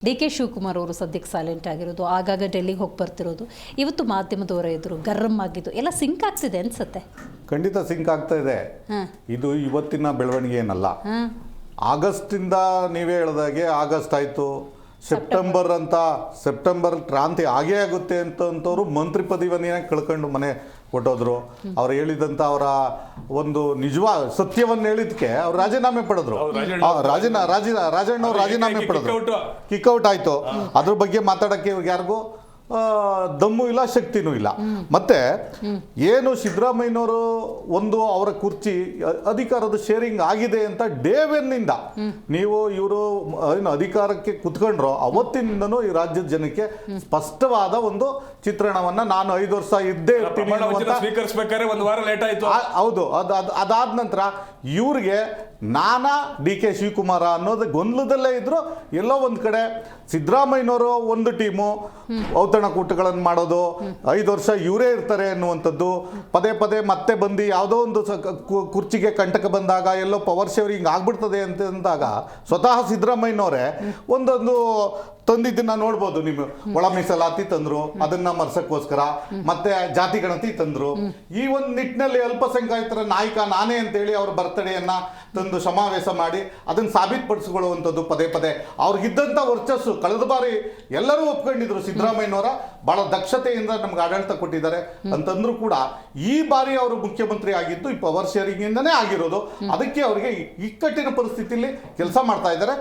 D K Shivakumar ಅವರು ಸದ್ಯಕ್ಕೆ silent ಆಗಿರೋದು, ಆಗಾಗ ಡೆಲ್ಲಿಗೆ ಹೋಗಿ ಬರ್ತಿರೋದು, ಇವತ್ತು ಮಾಧ್ಯಮದವರ ಎದುರು ಗರ್ರಮ್ ಆಗಿದ್ದು ಎಲ್ಲ ಸಿಂಕ್ ಆಗ್ತಿದೆ ಅನ್ಸುತ್ತೆ. ಖಂಡಿತ ಸಿಂಕ್ ಆಗ್ತಾ ಇದೆ. ಇದು ಇವತ್ತಿನ ಬೆಳವಣಿಗೆ ಏನಲ್ಲ. ಆಗಸ್ಟಿಂದ ನೀವೇ ಹೇಳ್ದಾಗೆ ಆಗಸ್ಟ್ ಆಯಿತು, ಸೆಪ್ಟೆಂಬರ್ ಕ್ರಾಂತಿ ಆಗೇ ಆಗುತ್ತೆ ಅಂತವರು ಮಂತ್ರಿ ಪದವಿಯನ್ನೇ ಕಳ್ಕೊಂಡು ಮನೆ ಕೊಟ್ಟೋದ್ರು. ಅವ್ರು ಹೇಳಿದಂಥ ಅವರ ಒಂದು ನಿಜವಾದ ಸತ್ಯವನ್ನು ಹೇಳಿದಕ್ಕೆ ಅವ್ರು ರಾಜೀನಾಮೆ ಪಡೆದ್ರು. ರಾಜಣ್ಣ ಅವ್ರು ರಾಜೀನಾಮೆ ಪಡೆದ್ರು, ಕಿಕ್ಔಟ್ ಆಯಿತು. ಅದ್ರ ಬಗ್ಗೆ ಮಾತಾಡೋಕ್ಕೆ ಇವ್ರಿಗೆ ಯಾರಿಗೂ ದಮ್ಮು ಇಲ್ಲ, ಶಕ್ತಿನೂ ಇಲ್ಲ. ಮತ್ತೆ ಏನು ಸಿದ್ದರಾಮಯ್ಯನವರು ಒಂದು ಅವರ ಕುರ್ಚಿ ಅಧಿಕಾರದ ಶೇರಿಂಗ್ ಆಗಿದೆ ಅಂತ ಡೇ ಒನ್ನಿಂದ ನೀವು ಇವರು ಏನು ಅಧಿಕಾರಕ್ಕೆ ಕುತ್ಕೊಂಡ್ರೋ ಅವತ್ತಿನಿಂದನೂ ಈ ರಾಜ್ಯದ ಜನಕ್ಕೆ ಸ್ಪಷ್ಟವಾದ ಒಂದು ಚಿತ್ರಣವನ್ನ ನಾನು 5 ವರ್ಷ ಇದ್ದೇ ಇರ್ತೀನಿ ಹೌದು. ಅದಾದ ನಂತರ ಇವ್ರಿಗೆ ನಾನಾ ಡಿ ಕೆ ಶಿವಕುಮಾರ ಅನ್ನೋದು ಗೊಂದಲದಲ್ಲೇ ಇದ್ರು. ಎಲ್ಲೋ ಒಂದು ಕಡೆ ಸಿದ್ದರಾಮಯ್ಯನವರು ಒಂದು ಟೀಮು ಔತಣಕೂಟಗಳನ್ನು ಮಾಡೋದು, 5 ವರ್ಷ ಇವರೇ ಇರ್ತಾರೆ ಅನ್ನುವಂಥದ್ದು, ಪದೇ ಪದೇ ಮತ್ತೆ ಬಂದು ಯಾವುದೋ ಒಂದು ಕುರ್ಚಿಗೆ ಕಂಟಕ ಬಂದಾಗ ಎಲ್ಲೋ ಪವರ್ ಶೇರಿಂಗ್ ಆಗ್ಬಿಡ್ತದೆ ಅಂತಂದಾಗ ಸ್ವತಃ ಸಿದ್ದರಾಮಯ್ಯನವರೇ ಒಂದೊಂದು ತಂದಿದ್ದನ್ನ ನೋಡ್ಬೋದು. ನೀವು ಒಳ ಮೀಸಲಾತಿ ತಂದ್ರು, ಅದನ್ನ ಮರ್ಸಕ್ಕೋಸ್ಕರ, ಮತ್ತೆ ಜಾತಿ ಗಣತಿ ತಂದ್ರು. ಈ ಒಂದು ನಿಟ್ಟಿನಲ್ಲಿ ಅಲ್ಪಸಂಖ್ಯಾತರ ನಾಯಕ ನಾನೇ ಅಂತೇಳಿ ಅವ್ರ ಬರ್ತಡೆಯನ್ನ ತಂದು ಸಮಾವೇಶ ಮಾಡಿ ಅದನ್ನ ಸಾಬೀತುಪಡಿಸಿಕೊಳ್ಳುವಂಥದ್ದು ಪದೇ ಪದೇ. ಅವ್ರಿಗಿದ್ದಂಥ ವರ್ಚಸ್ಸು ಕಳೆದ ಬಾರಿ ಎಲ್ಲರೂ ಒಪ್ಕೊಂಡಿದ್ರು. ಸಿದ್ದರಾಮಯ್ಯನವರ ಬಹಳ ದಕ್ಷತೆಯಿಂದ ನಮ್ಗೆ ಆಡಳಿತ ಕೊಟ್ಟಿದ್ದಾರೆ ಅಂತಂದ್ರೂ ಕೂಡ ಈ ಬಾರಿ ಅವರು ಮುಖ್ಯಮಂತ್ರಿ ಆಗಿದ್ದು ಈ ಪವರ್ ಶೇರಿಂಗ್ ಇಂದನೇ ಆಗಿರೋದು. ಅದಕ್ಕೆ ಅವರಿಗೆ ಇಕ್ಕಟ್ಟಿನ ಪರಿಸ್ಥಿತಿಯಲ್ಲಿ ಕೆಲಸ ಮಾಡ್ತಾ ಇದ್ದಾರೆ.